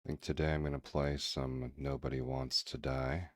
think today I'm going to play some Nobody Wants to Die.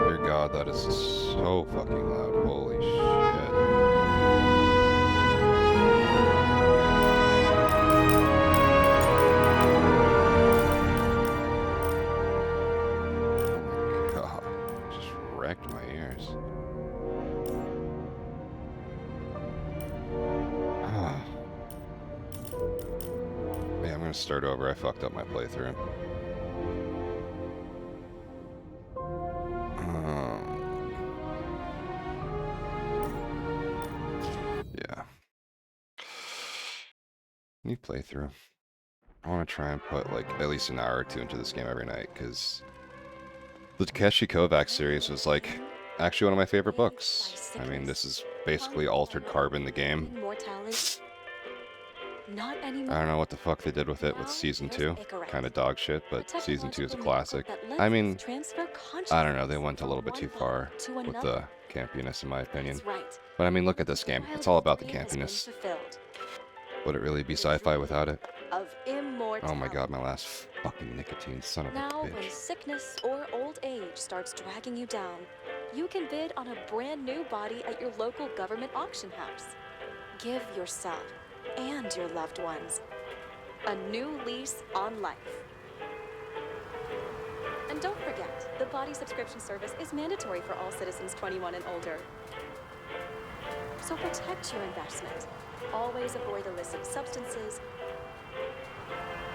Dear God, that is so fucking loud. Holy shit. Oh my God. Just wrecked my ears. Ah. Yeah, I'm gonna start over. I fucked up my playthrough. Yeah. New playthrough. I want to try and put like at least an hour or two into this game every night, because the Takeshi Kovacs series was like actually one of my favorite books. I mean, this is basically Altered Carbon, the game. I don't know what the fuck they did with it with Season 2. Kind of dog shit, but Season 2 is a classic. I mean, I don't know, they went a little bit too far with the campiness in my opinion. But I mean, look at this game. It's all about the campiness. Would it really be sci-fi without it? Oh my God, my last fucking nicotine, son of a Now, when bitch. sickness or old age starts dragging you down, you can bid on a brand new body at your local government auction house. Give yourself and your loved ones a new lease on life. And don't forget, the body subscription service is mandatory for all citizens 21 and older. So protect your investment. Always avoid illicit substances.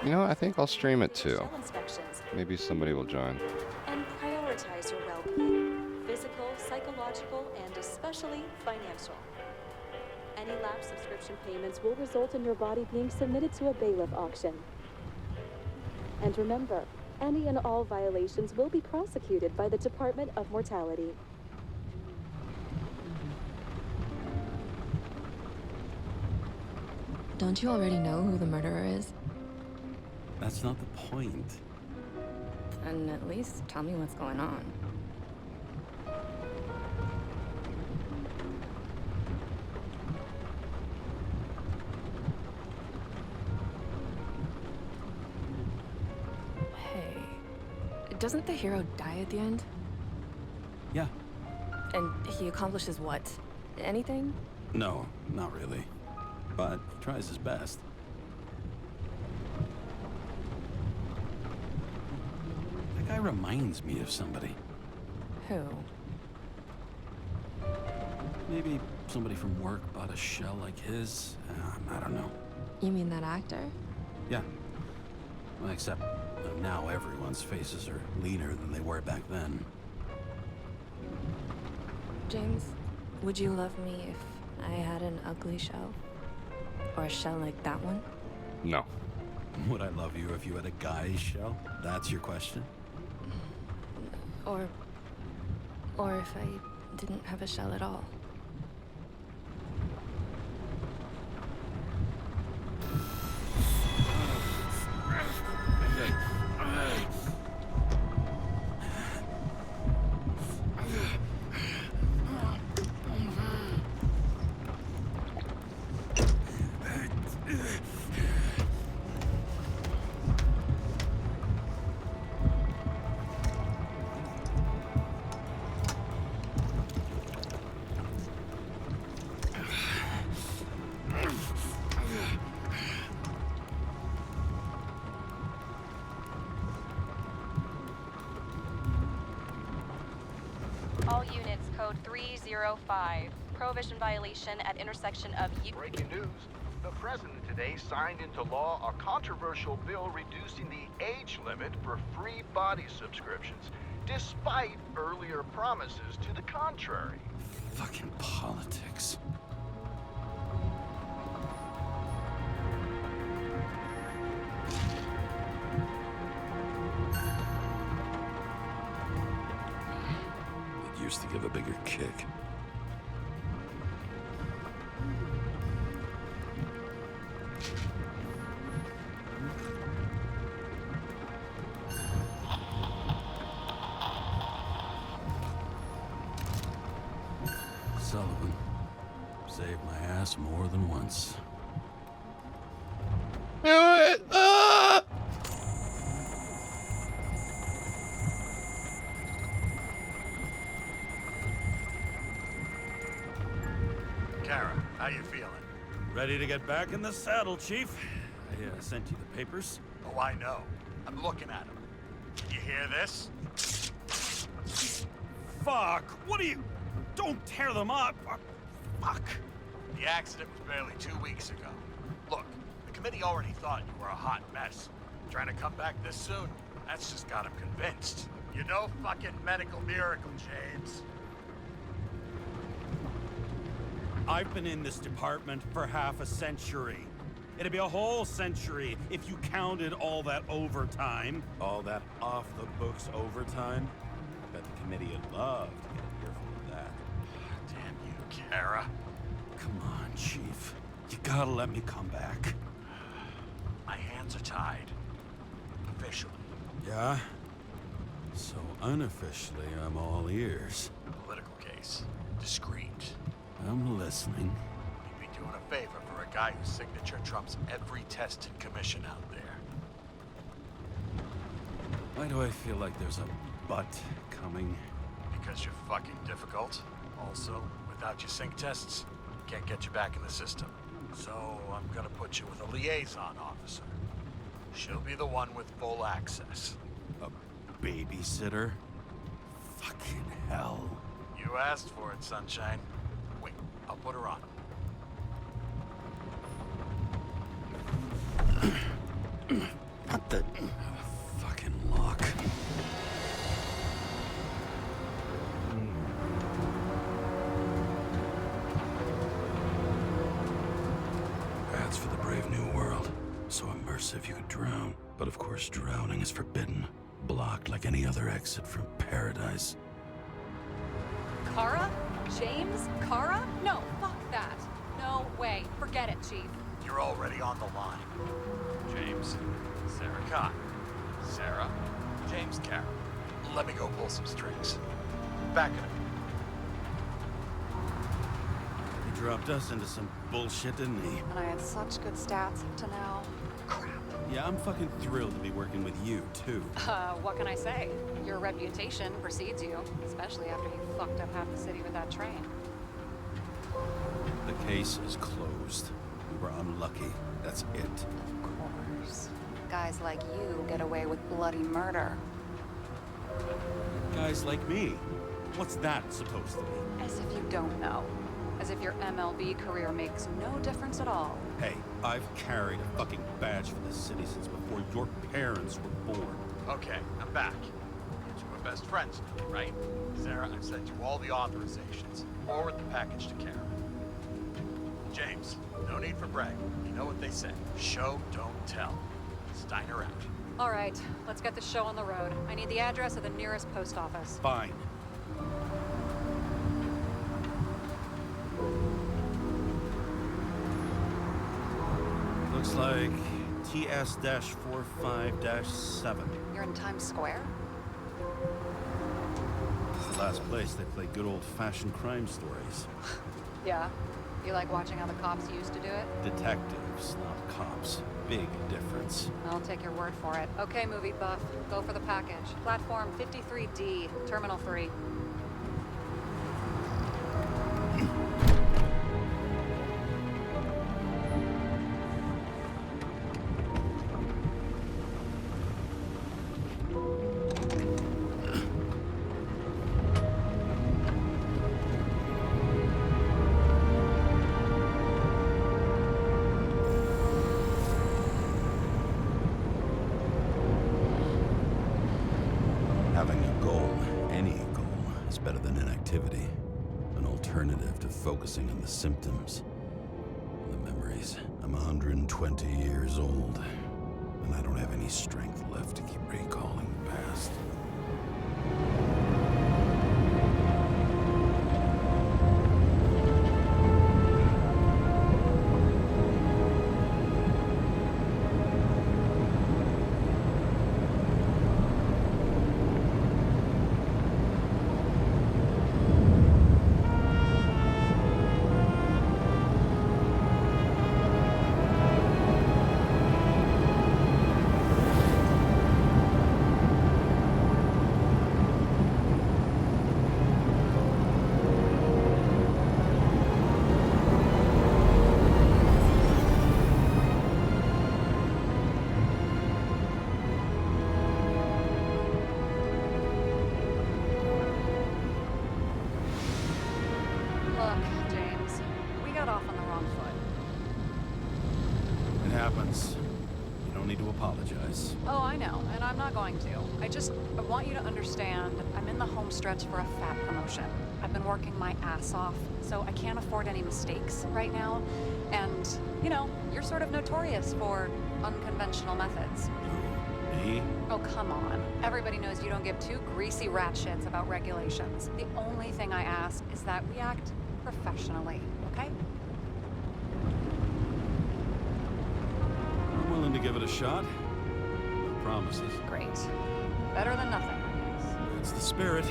You know, I think I'll stream it too. Shell inspections. Maybe somebody will join. And prioritize your well-being, physical, psychological, and especially financial. Any lapsed subscription payments will result in your body being submitted to a bailiff auction. And remember, any and all violations will be prosecuted by the Department of Mortality. Don't you already know who the murderer is? That's not the point. And at least tell me what's going on. Hey, doesn't the hero die at the end? Yeah. And he accomplishes what? Anything? No, not really. But he tries his best. That guy reminds me of somebody. Who? Maybe somebody from work bought a shell like his. I don't know. You mean that actor? Yeah. Well, except now everyone's faces are leaner than they were back then. James, would you love me if I had an ugly shell? Or a shell like that one? No. Would I love you if you had a guy's shell? That's your question? Or if I didn't have a shell at all? All units, code 305. Prohibition violation at intersection of Breaking news. The president today signed into law a controversial bill reducing the age limit for free body subscriptions, despite earlier promises to the contrary. Fucking politics. It used to give a bigger kick. Sullivan saved my ass more than once. Do it! Ah! Kara, how you feeling? Ready to get back in the saddle, Chief. I sent you the papers. Oh, I know. I'm looking at them. You hear this? Fuck! What are you... Don't tear them up! Fuck! The accident was barely 2 weeks ago. Look, the committee already thought you were a hot mess. Trying to come back this soon, that's just got them convinced. You're no fucking medical miracle, James. I've been in this department for half a century. It'd be a whole century if you counted all that overtime. All that off-the-books overtime. I bet the committee would love to get an earful of that. Damn you, Kara. Come on, Chief. You gotta let me come back. My hands are tied. Officially. Yeah? So unofficially, I'm all ears. Political case. Discreet. I'm listening. You'd be doing a favor for a guy whose signature trumps every test and commission out there. Why do I feel like there's a but coming? Because you're fucking difficult. Also, without your sync tests, can't get you back in the system. So I'm gonna put you with a liaison officer. She'll be the one with full access. A babysitter? Fucking hell. You asked for it, Sunshine. Wait, I'll put her on. Not the fucking lock. That's for the brave new world. So immersive you could drown. But of course drowning is forbidden. Blocked like any other exit from paradise. Kara? James? Kara? No, fuck that. No way. Forget it, Chief. You're already on the line. James, Sarah Khan. Sarah, James Carroll. Let me go pull some strings. Back in a minute. He dropped us into some bullshit, didn't he? And I had such good stats up to now. Crap. Yeah, I'm fucking thrilled to be working with you, too. What can I say? Your reputation precedes you, especially after you fucked up half the city with that train. The case is closed. We were unlucky. That's it. Of course. Guys like you get away with bloody murder. Guys like me. What's that supposed to be? As if you don't know. As if your MLB career makes no difference at all. Hey, I've carried a fucking badge for the city since before your parents were born. Okay, I'm back. You were best friends, right? Sarah, I've sent you all the authorizations. Forward the package to Kara. James, no need for bragging. You know what they say. Show, don't tell. Steiner out. All right, let's get the show on the road. I need the address of the nearest post office. Fine. Looks like TS-45-7. You're in Times Square? It's the last place they play good old-fashioned crime stories. Yeah. You like watching how the cops used to do it? Detectives, not cops. Big difference. I'll take your word for it. Okay, movie buff. Go for the package. Platform 53D, Terminal 3. Having a goal, any goal, is better than inactivity. An alternative to focusing on the symptoms. The memories. I'm 120 years old, and I don't have any strength left to keep recalling the past. Look, James, we got off on the wrong foot. It happens. You don't need to apologize. Oh, I know, and I'm not going to. I want you to understand, I'm in the home stretch for a fat promotion. I've been working my ass off, so I can't afford any mistakes right now. And, you know, you're sort of notorious for unconventional methods. Me? Oh, come on. Everybody knows you don't give two greasy rat shits about regulations. The only thing I ask is that we act professionally, okay? I'm willing to give it a shot. No promises. Great. Better than nothing, I guess. It's the spirit.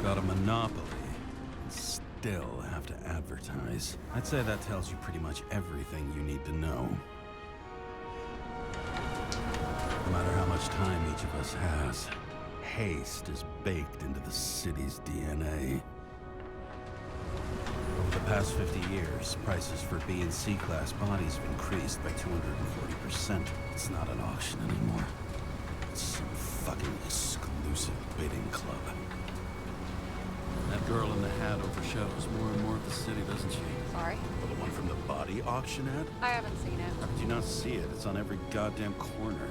Got a monopoly, and still have to advertise. I'd say that tells you pretty much everything you need to know. No matter how much time each of us has, haste is baked into the city's DNA. Over the past 50 years, prices for B and C class bodies have increased by 240%. It's not an auction anymore. It's some fucking exclusive bidding club. That girl in the hat overshadows more and more of the city, doesn't she? Sorry? Well, the one from the body auction ad? I haven't seen it. How did you not see it? It's on every goddamn corner.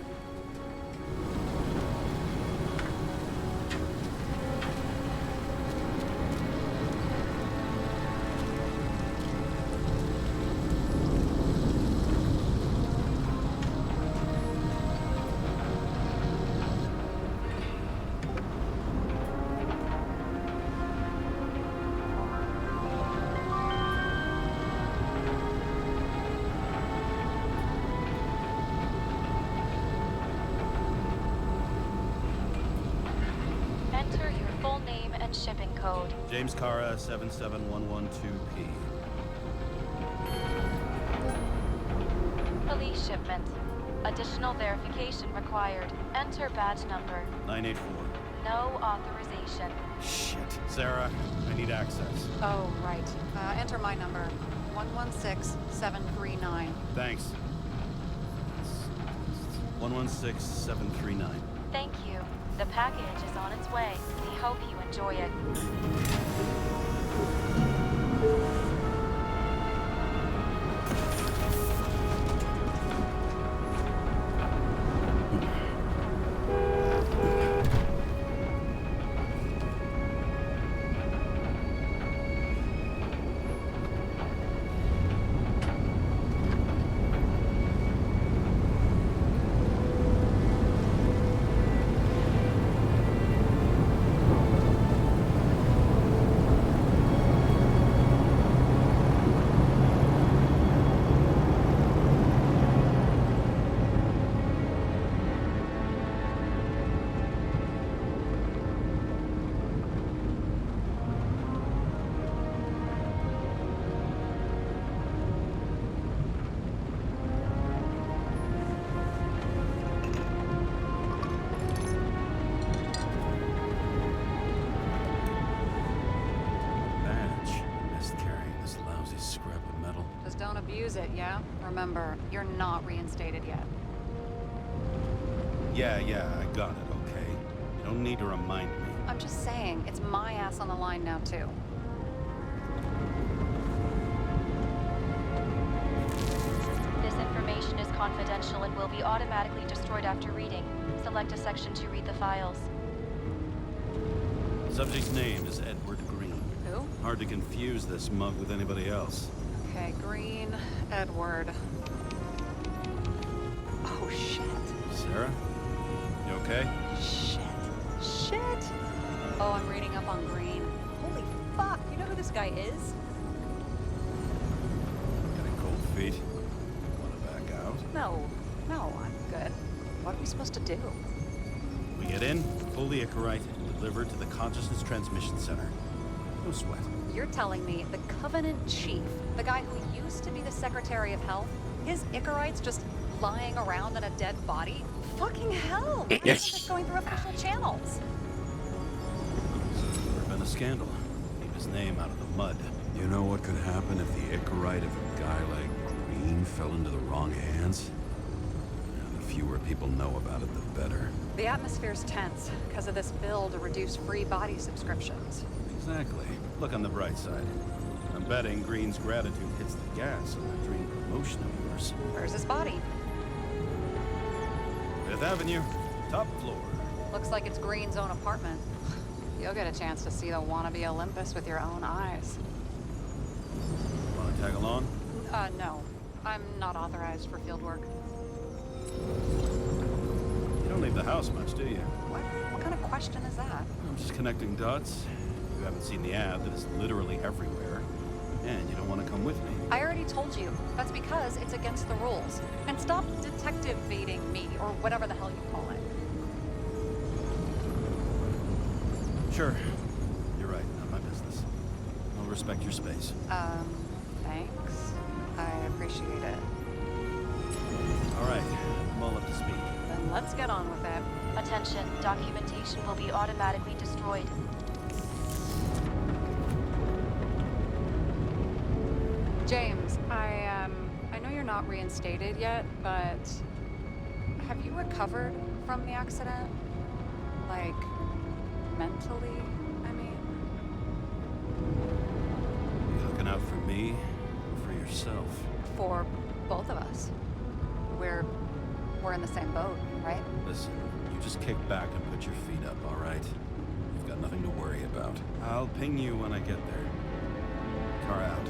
Shipping code. James Cara 77112P. Police shipment. Additional verification required. Enter badge number. 984. No authorization. Shit. Sarah, I need access. Oh, right. Enter my number. 116739. Thanks. 116739. Thank you. The package is on its way. We hope you enjoy it. Don't abuse it, yeah? Remember, you're not reinstated yet. Yeah, I got it, okay? You don't need to remind me. I'm just saying, it's my ass on the line now, too. This information is confidential and will be automatically destroyed after reading. Select a section to read the files. Subject's name is Edward Green. Who? Hard to confuse this mug with anybody else. Okay, Green, Edward. Oh, shit. Sarah? You okay? Shit. Oh, I'm reading up on Green. Holy fuck, you know who this guy is? Getting cold feet. Wanna back out? No, I'm good. What are we supposed to do? We get in, pull the Icarite, and deliver to the Consciousness Transmission Center. No sweat. You're telling me the Covenant Chief, the guy who used to be the Secretary of Health, his Icarite's just lying around in a dead body? Fucking hell! Why is this going through official channels? There's been a scandal. Keep his name out of the mud. You know what could happen if the Icarite of a guy like Green fell into the wrong hands? And the fewer people know about it, the better. The atmosphere's tense because of this bill to reduce free body subscriptions. Exactly. Look on the bright side. I'm betting Green's gratitude hits the gas on that dream promotion of yours. Where's his body? Fifth Avenue, top floor. Looks like it's Green's own apartment. You'll get a chance to see the wannabe Olympus with your own eyes. Wanna tag along? No. I'm not authorized for field work. You don't leave the house much, do you? What kind of question is that? I'm just connecting dots. You haven't seen the ad that is literally everywhere. And you don't want to come with me. I already told you. That's because it's against the rules. And stop detective-vating me, or whatever the hell you call it. Sure. You're right. Not my business. I'll respect your space. Thanks. I appreciate it. All right. I'm all up to speed. Then let's get on with it. Attention, documentation will be automatically destroyed. James, I know you're not reinstated yet, but have you recovered from the accident? Like, mentally, I mean? You looking out for me or for yourself? For both of us. We're in the same boat, right? Listen, you just kick back and put your feet up, all right? You've got nothing to worry about. I'll ping you when I get there. Car out.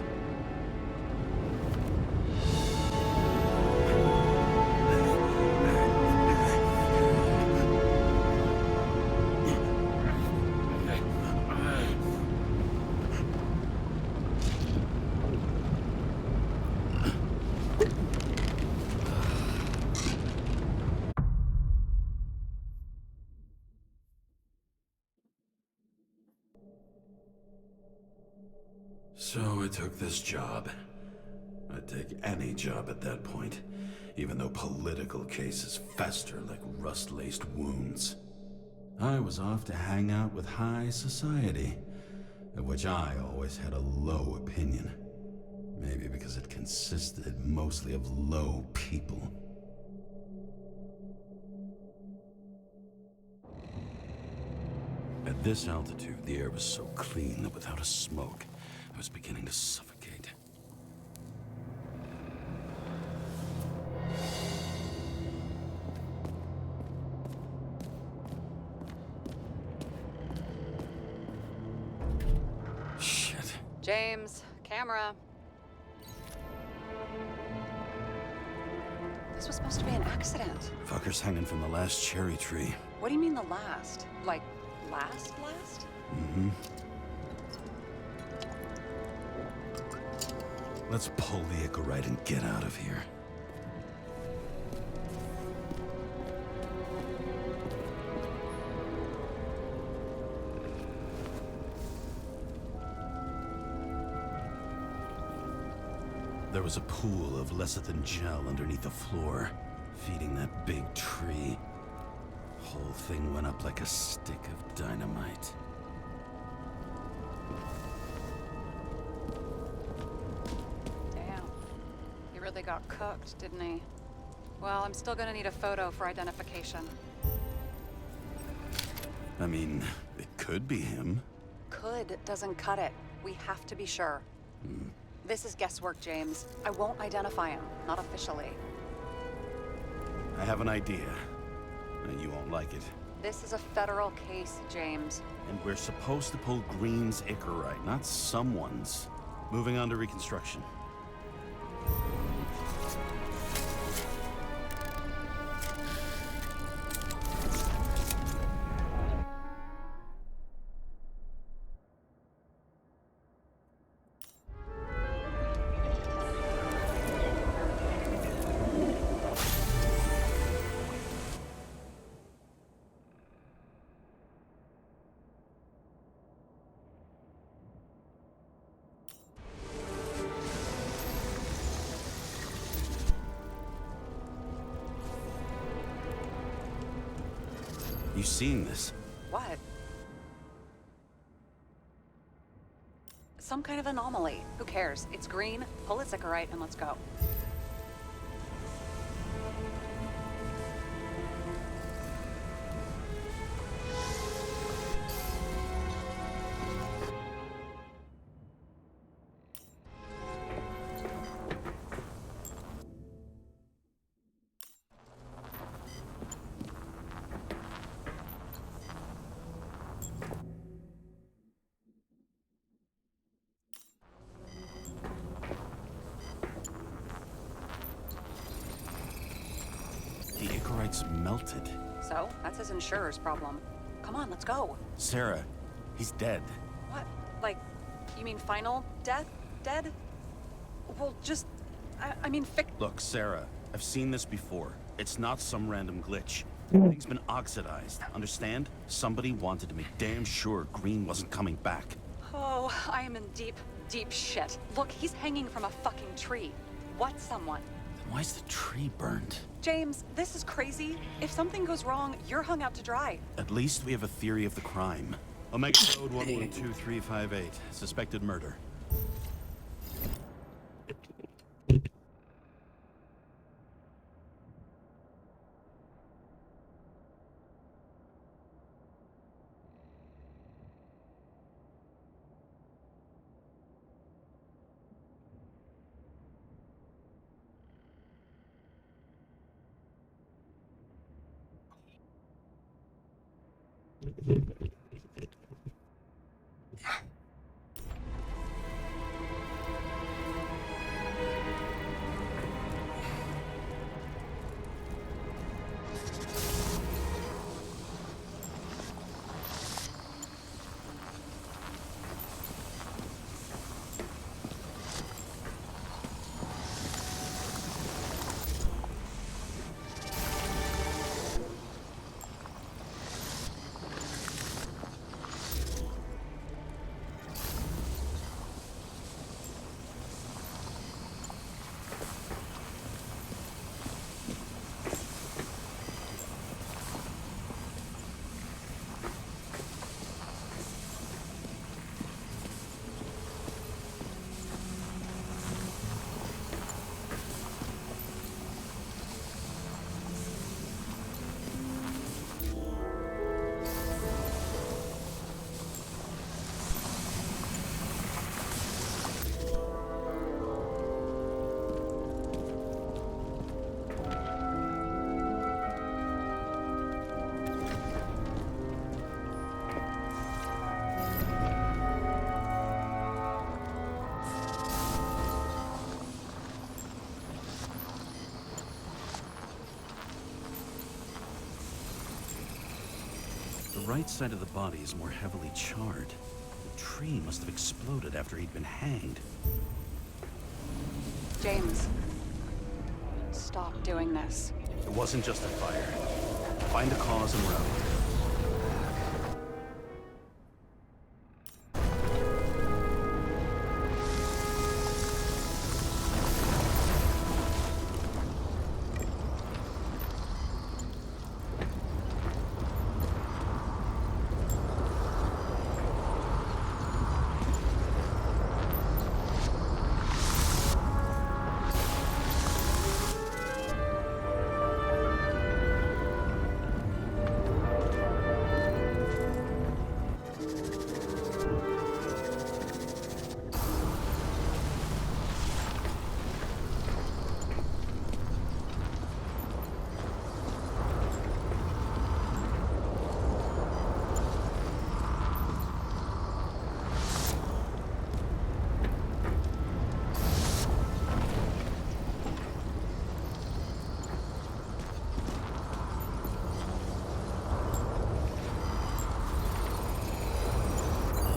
So I took this job. I'd take any job at that point, even though political cases fester like rust-laced wounds. I was off to hang out with high society, of which I always had a low opinion. Maybe because it consisted mostly of low people. At this altitude, the air was so clean that without a smoke, I was beginning to suffocate. Shit. James, camera. This was supposed to be an accident. Fuckers hanging from the last cherry tree. What do you mean the last? Like, last? Mm-hmm. Let's pull the Icarite and get out of here. There was a pool of lecithin gel underneath the floor, feeding that big tree. Whole thing went up like a stick of dynamite. Damn. He really got cooked, didn't he? Well, I'm still gonna need a photo for identification. I mean, it could be him. Could doesn't cut it. We have to be sure. This is guesswork, James. I won't identify him. Not officially. I have an idea. And you won't like it. This is a federal case, James. And we're supposed to pull Green's Icarite, not someone's. Moving on to reconstruction. You seen this? What? Some kind of anomaly. Who cares? It's green, pull its Icarite, and let's go. The Icarite's melted. So, that's his insurer's problem. Come on, let's go. Sarah, he's dead. What? Like, you mean final death? Dead? Well, just... I mean, Look, Sarah, I've seen this before. It's not some random glitch. Thing's been oxidized, understand? Somebody wanted to make damn sure Green wasn't coming back. Oh, I am in deep, deep shit. Look, he's hanging from a fucking tree. What someone? Then why's the tree burned? James, this is crazy. If something goes wrong, you're hung out to dry. At least we have a theory of the crime. Omega Code 112358, suspected murder. right side of the body is more heavily charred. The tree must have exploded after he'd been hanged. James, stop doing this. It wasn't just a fire. Find the cause and route.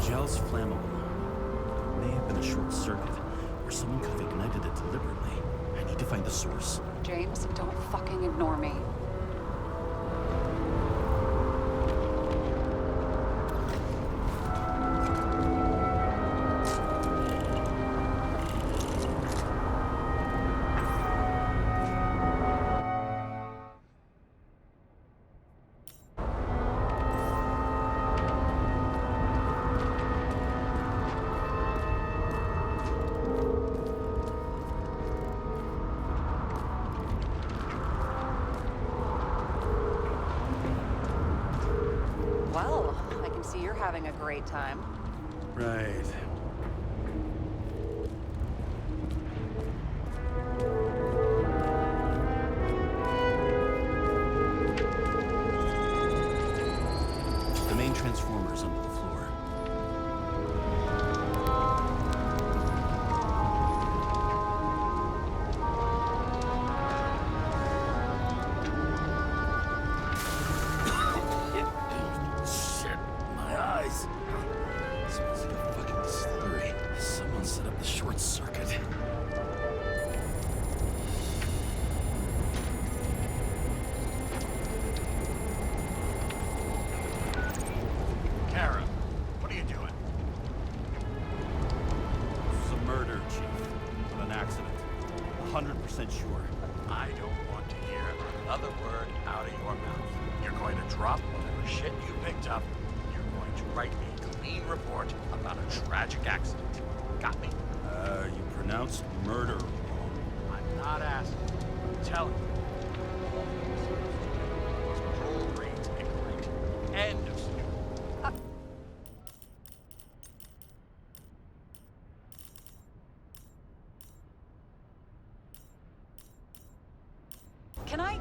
Gel's flammable. It may have been a short circuit, or someone could have ignited it deliberately. I need to find the source. James, don't fucking ignore me. Well, I can see you're having a great time. Right. The main transformer's under the floor. Shit, my eyes. Smells like a fucking distillery. Someone set up the short circuit. Kara, what are you doing? It's a murder, Chief. Of an accident. 100% sure. I don't want to hear another word out of your mouth. You're going to drop whatever shit you picked up. You're going to write me a clean report about a tragic accident. Got me? You pronounced murder wrong. I'm not asking. I'm telling you. Patrol reads incorrect. End of story.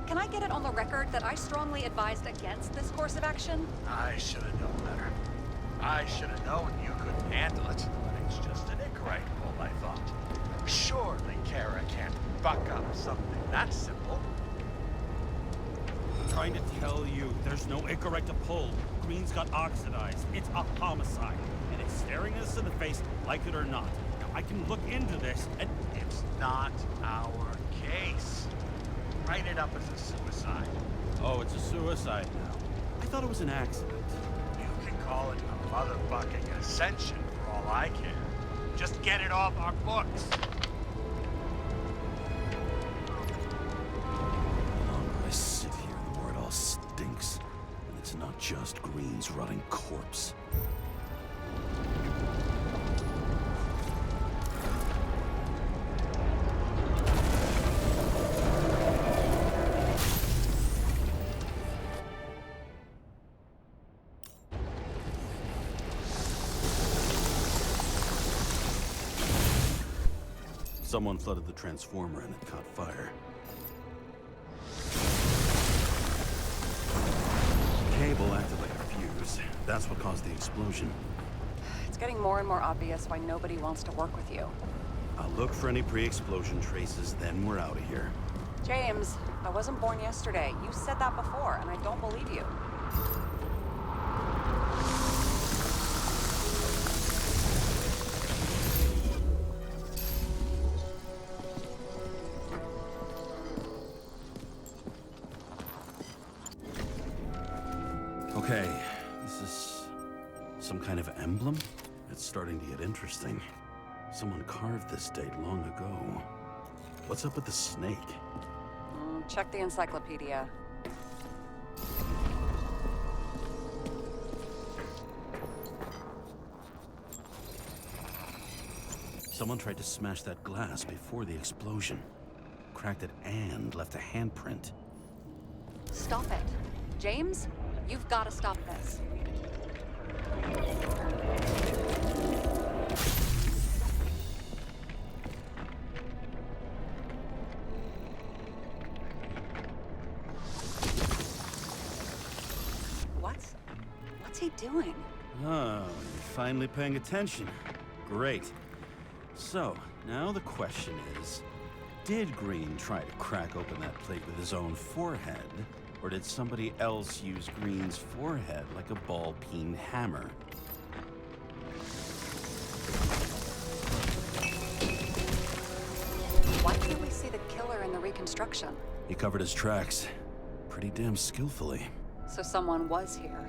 Can I get it on the record that I strongly advised against this course of action? I should have known better. I should have known you couldn't handle it. But it's just an incorrect pull, I thought. Surely Kara can't buck up something that simple. I'm trying to tell you, there's no Icarect to pull. Green's got oxidized. It's a homicide. And it's staring us in the face, like it or not. Now, I can look into this, and It's not our case. Write it up as a suicide. oh, it's a suicide now. I thought it was an accident. You can call it a motherfucking ascension for all I care. Just get it off our books. The longer I sit here, the more it all stinks. And it's not just Green's rotting corpse. Someone flooded the transformer and it caught fire. Cable acted like a fuse. That's what caused the explosion. It's getting more and more obvious why nobody wants to work with you. I'll look for any pre-explosion traces, then we're out of here. James, I wasn't born yesterday. You said that before, and I don't believe you. Some kind of emblem? It's starting to get interesting. Someone carved this date long ago. What's up with the snake? Check the encyclopedia. Someone tried to smash that glass before the explosion. Cracked it and left a handprint. Stop it. James, you've got to stop this. What's he doing? Oh, you're finally paying attention. Great. So, now the question is, did Green try to crack open that plate with his own forehead? Or did somebody else use Green's forehead like a ball-peen hammer? Why can't we see the killer in the reconstruction? He covered his tracks pretty damn skillfully. So someone was here.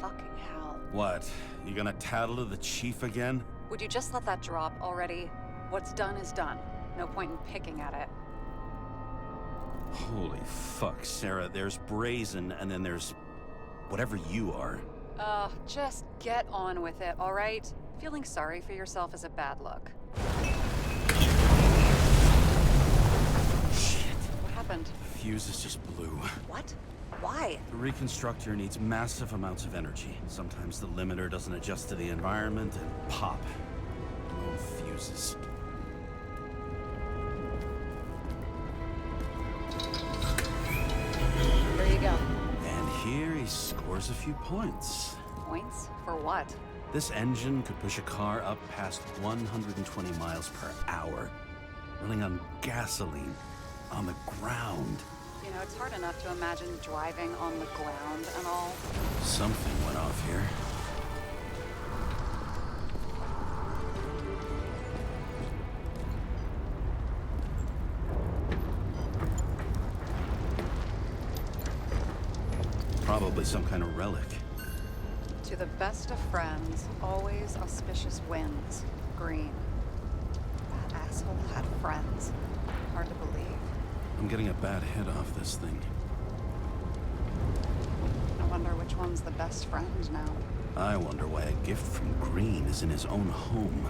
Fucking hell. What? You gonna tattle to the chief again? Would you just let that drop already? What's done is done. No point in picking at it. Holy fuck, Sarah. There's Brazen, and then there's whatever you are. Just get on with it, all right? Feeling sorry for yourself is a bad look. Shit. What happened? The fuses just blew. What? Why? The reconstructor needs massive amounts of energy. Sometimes the limiter doesn't adjust to the environment, and pop. No fuses. There you go. And here he scores a few points. Points? For what? This engine could push a car up past 120 miles per hour, running on gasoline, on the ground. You know, it's hard enough to imagine driving on the ground and all. Something went off here. Probably some kind of relic. To the best of friends, always auspicious winds. Green. That asshole had friends. Hard to believe. I'm getting a bad hit off this thing. I wonder which one's the best friend now. I wonder why a gift from Green is in his own home.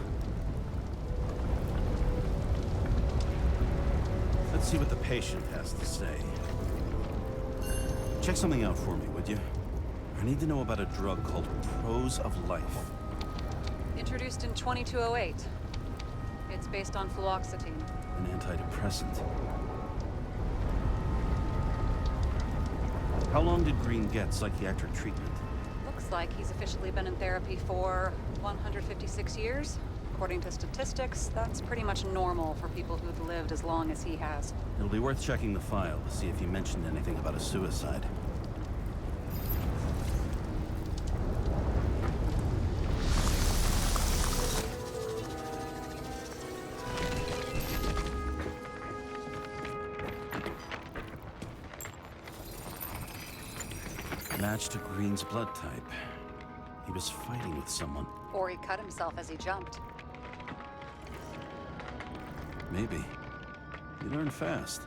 Let's see what the patient has to say. Check something out for me, would you? I need to know about a drug called Prose of Life. Introduced in 2208. It's based on fluoxetine. An antidepressant. How long did Green get psychiatric treatment? Looks like he's officially been in therapy for 156 years. According to statistics, that's pretty much normal for people who've lived as long as he has. It'll be worth checking the file to see if he mentioned anything about a suicide. Match to Green's blood type. He was fighting with someone. Or he cut himself as he jumped. Maybe. You learn fast.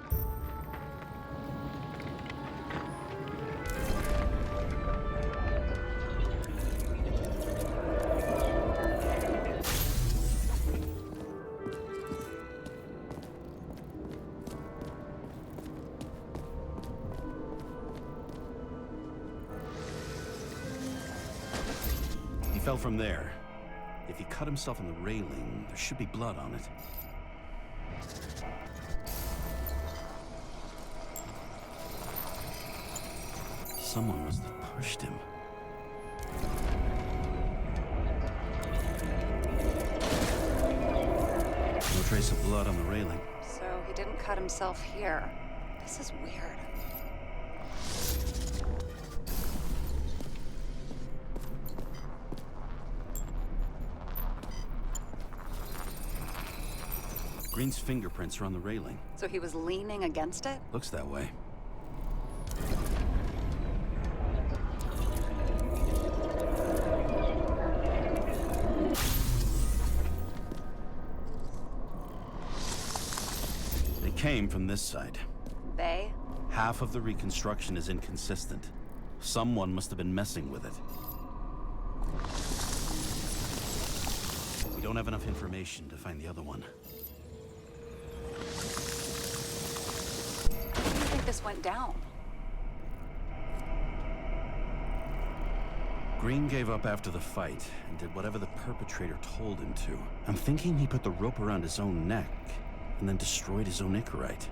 He fell from there. If he cut himself on the railing, there should be blood on it. Someone must have pushed him. No trace of blood on the railing. So he didn't cut himself here. This is weird. Green's fingerprints are on the railing. So he was leaning against it? Looks that way. came from this side. They? Half of the reconstruction is inconsistent. Someone must have been messing with it. We don't have enough information to find the other one. How do you think this went down? Green gave up after the fight and did whatever the perpetrator told him to. I'm thinking he put the rope around his own neck and then destroyed his own Icarite.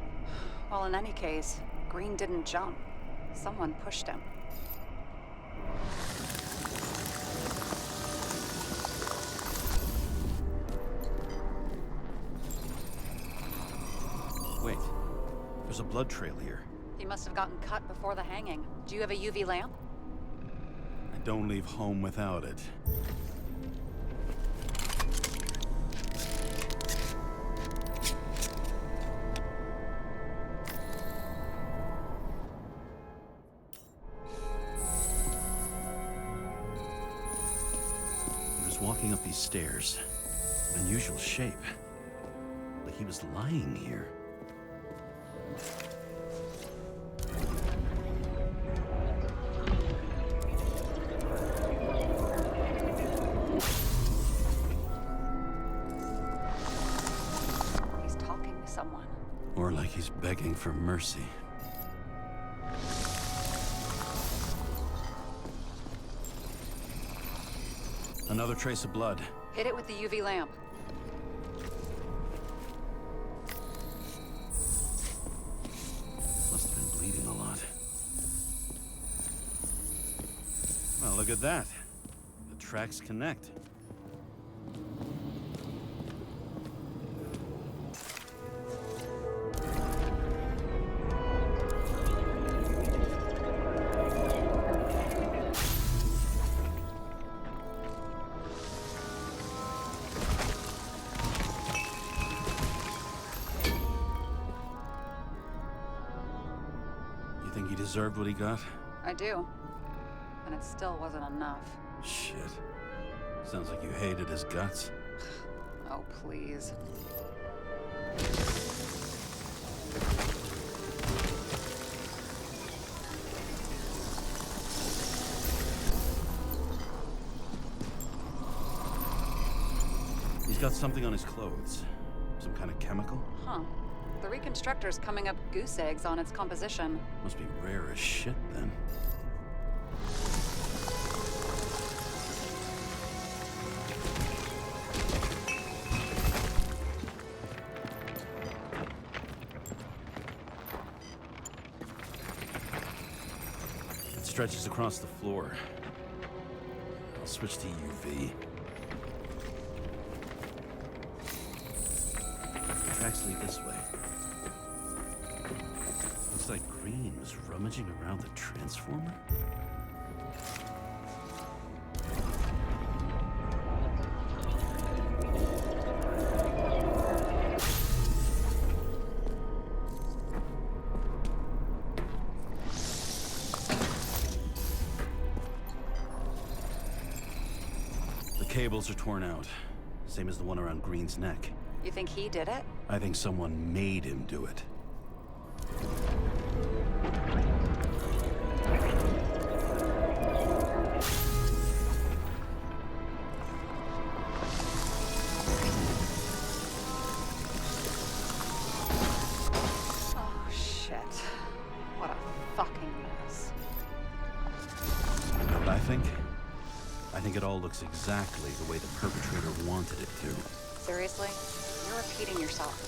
Well, in any case, Green didn't jump. Someone pushed him. Wait, there's a blood trail here. He must have gotten cut before the hanging. Do you have a UV lamp? I don't leave home without it. He was walking up these stairs. Unusual shape. Like he was lying here. He's talking to someone. Or like he's begging for mercy. Another trace of blood. Hit it with the UV lamp. Must have been bleeding a lot. Well, look at that. The tracks connect. You think he deserved what he got? I do. And it still wasn't enough. Shit. Sounds like you hated his guts. Oh, please. He's got something on his clothes. Some kind of chemical? Huh. The Reconstructor's coming up goose eggs on its composition. Must be rare as shit then. It stretches across the floor. I'll switch to UV. Tracks lead this way. Looks like Green was rummaging around the transformer. The cables are torn out, same as the one around Green's neck. You think he did it? I think someone made him do it. Oh, shit. What a fucking mess. You know what I think? I think it all looks exactly the way the perpetrator wanted it to. Seriously? You're repeating yourself.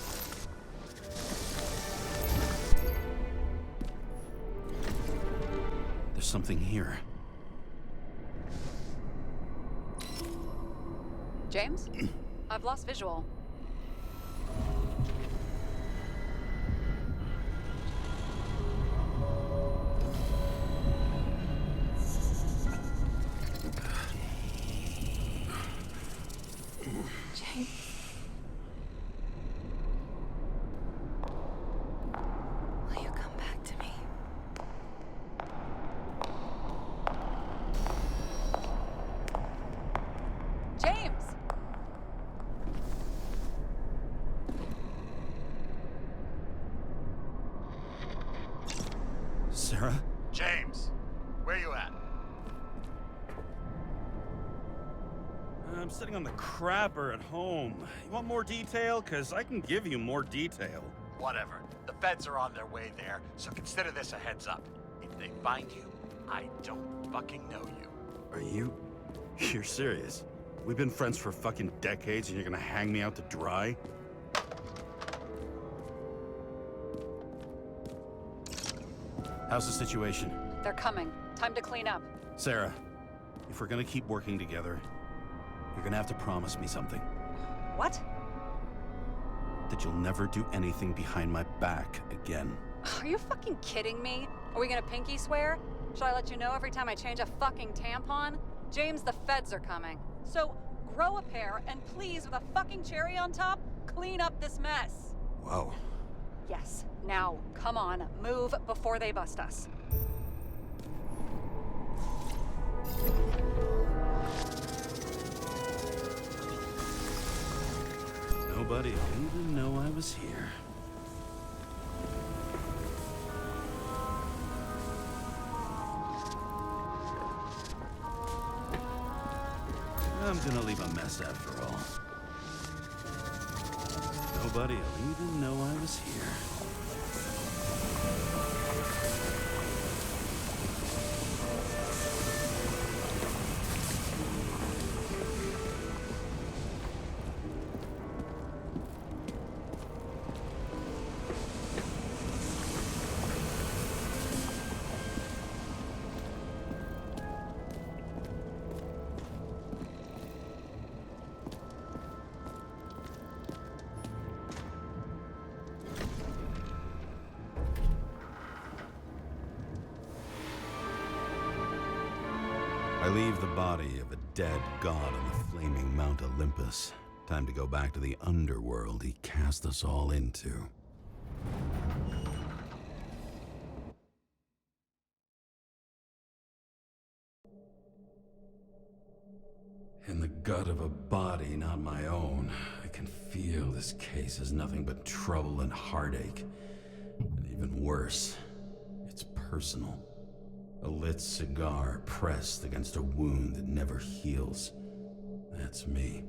There's something here. James? I've lost visual. James. Will you come back to me? James! I'm sitting on the crapper at home. You want more detail? Because I can give you more detail. Whatever. The feds are on their way there, so consider this a heads up. If they find you, I don't fucking know you. Are you... You're serious? We've been friends for fucking decades and you're gonna hang me out to dry? How's the situation? They're coming. Time to clean up. Sarah, if we're gonna keep working together, you're gonna have to promise me something. What? That you'll never do anything behind my back again. Are you fucking kidding me? Are we gonna pinky swear? Should I let you know every time I change a fucking tampon? James, the feds are coming. So, grow a pair, and please, with a fucking cherry on top, clean up this mess. Whoa. Yes. Now, come on, move before they bust us. Nobody will even know I was here. I'm gonna leave a mess after all. Nobody will even know I was here. I leave the body of a dead god on the flaming Mount Olympus. Time to go back to the underworld he cast us all into. In the gut of a body not my own, I can feel this case is nothing but trouble and heartache. And even worse, it's personal. A lit cigar pressed against a wound that never heals. That's me.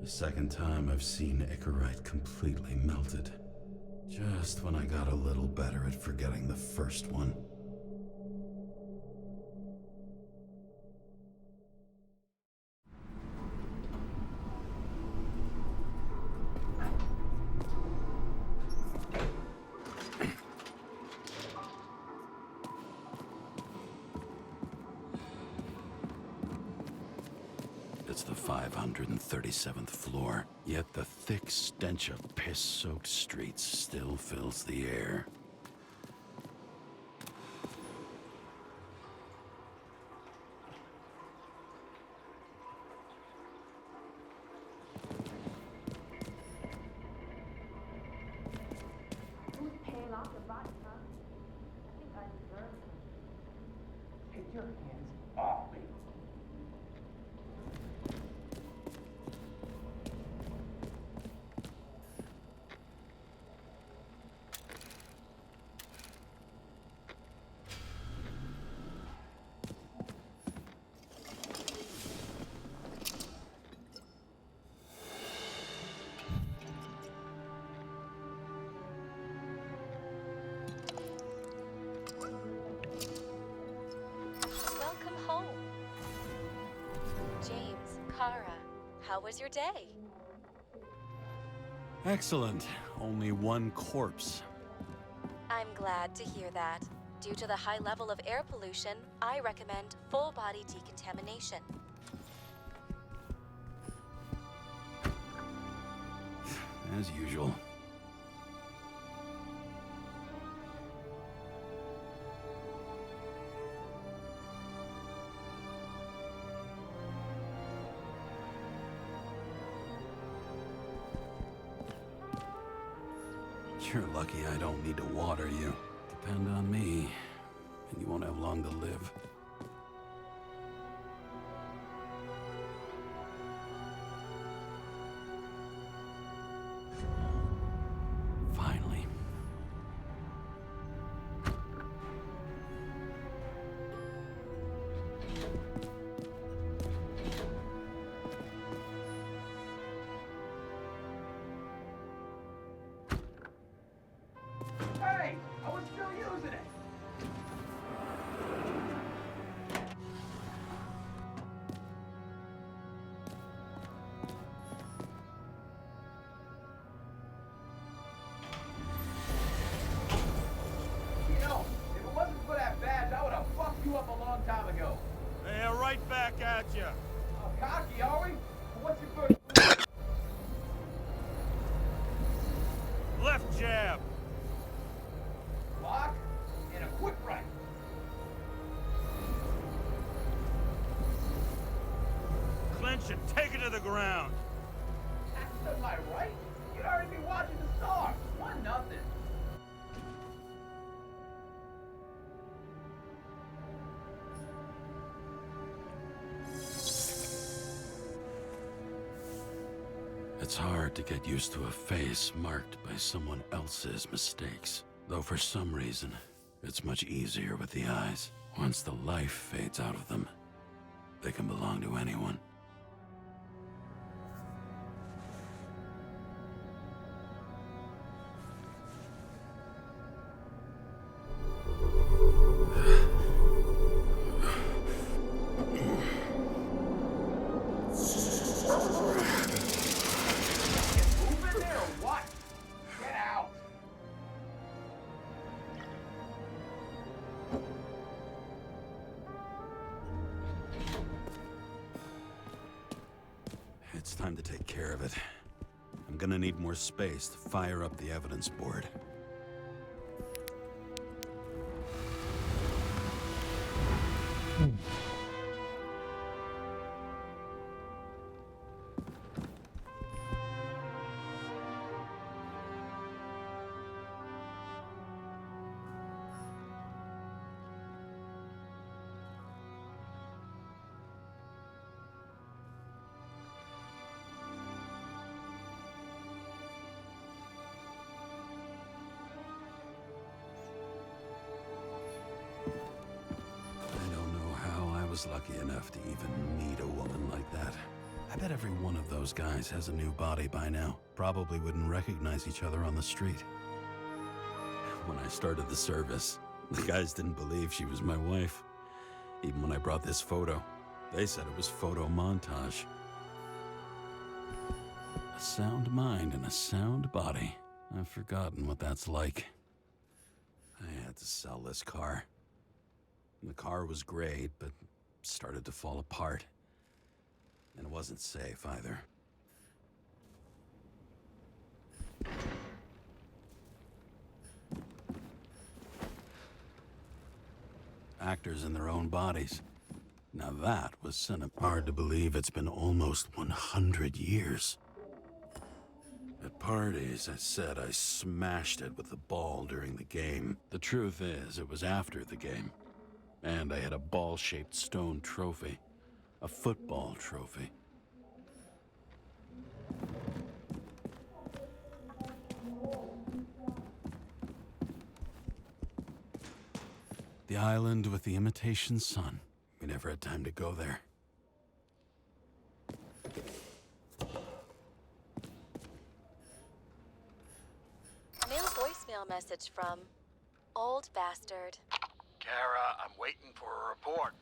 The second time I've seen Icarite completely melted. Just when I got a little better at forgetting the first one. It's the 537th floor, yet the thick stench of piss-soaked streets still fills the air. Who's paying off the body, huh? I think I deserve it. Take your hands off me. Welcome home. James, Kara, how was your day? Excellent. Only one corpse. I'm glad to hear that. Due to the high level of air pollution, I recommend full body decontamination. As usual. You're lucky I don't need to water you. Depend on me, and you won't have long to live. Finally. ya. Cocky, are we? What's your first? Left jab. Lock and a quick right. Clinch and take it to the ground. That's to my right. You'd already be watching the stars. 1-0. It's hard to get used to a face marked by someone else's mistakes. Though for some reason, it's much easier with the eyes. Once the life fades out of them, they can belong to anyone. Move in there or what? Get out. It's time to take care of it. I'm gonna need more space to fire up the evidence board. I don't know how I was lucky enough to even meet a woman like that. I bet every one of those guys has a new body by now. Probably wouldn't recognize each other on the street. When I started the service, the guys didn't believe she was my wife. Even when I brought this photo, they said it was photo montage. A sound mind and a sound body. I've forgotten what that's like. I had to sell this car. The car was great, but started to fall apart. And it wasn't safe either. Actors in their own bodies. Now that was cinema. Hard to believe it's been almost 100 years. At parties, I said I smashed it with the ball during the game. The truth is, it was after the game. And I had a ball-shaped stone trophy. A football trophy. The island with the imitation sun. We never had time to go there. New voicemail message from Old Bastard. Kara, I'm waiting for a report.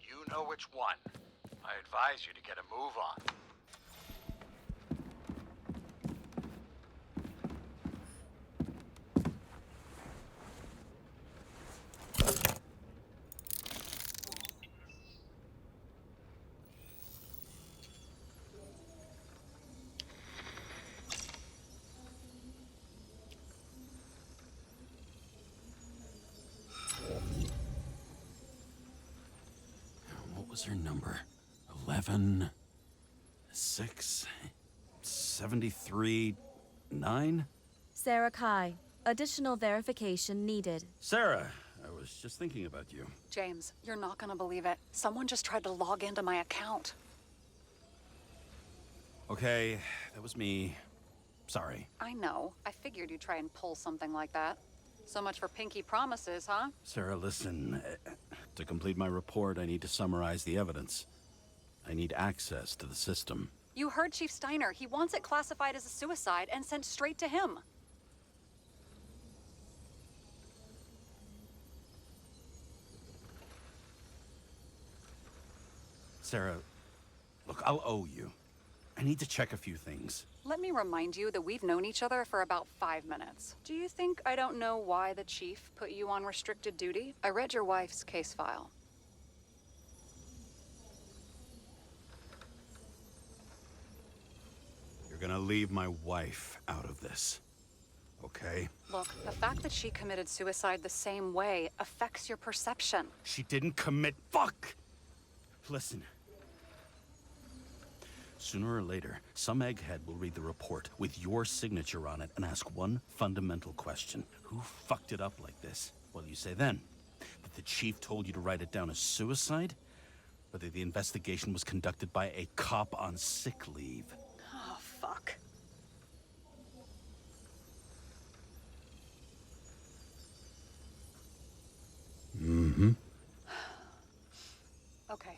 You know which one. I advise you to get a move on. What was her number? 11, 6, 73, 9? Sarah Kai. Additional verification needed. Sarah, I was just thinking about you. James, you're not gonna believe it. Someone just tried to log into my account. Okay, that was me. Sorry. I know. I figured you'd try and pull something like that. So much for pinky promises, huh? Sarah, listen. To complete my report, I need to summarize the evidence. I need access to the system. You heard Chief Steiner. He wants it classified as a suicide and sent straight to him. Sarah, look, I'll owe you. I need to check a few things. Let me remind you that we've known each other for about 5 minutes. Do you think I don't know why the chief put you on restricted duty? I read your wife's case file. gonna leave my wife out of this. Okay? Look, the fact that she committed suicide the same way affects your perception. She didn't commit. Fuck! Listen. Sooner or later, some egghead will read the report with your signature on it and ask one fundamental question. Who fucked it up like this? What do you say then? That the chief told you to write it down as suicide? Or that the investigation was conducted by a cop on sick leave? Oh, fuck. Mm-hmm. Okay.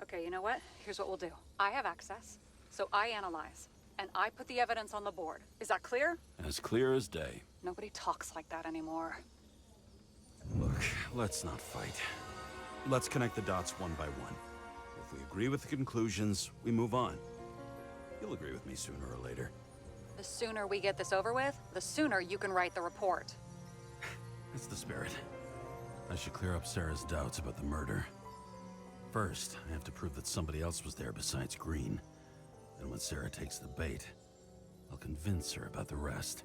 Okay, you know what? Here's what we'll do. I have access, so I analyze, and I put the evidence on the board. Is that clear? As clear as day. Nobody talks like that anymore. Look, let's not fight. Let's connect the dots one by one. If we agree with the conclusions, we move on. You'll agree with me sooner or later. The sooner we get this over with, the sooner you can write the report. That's the spirit. I should clear up Sarah's doubts about the murder. First, I have to prove that somebody else was there besides Green. And when Sarah takes the bait, I'll convince her about the rest.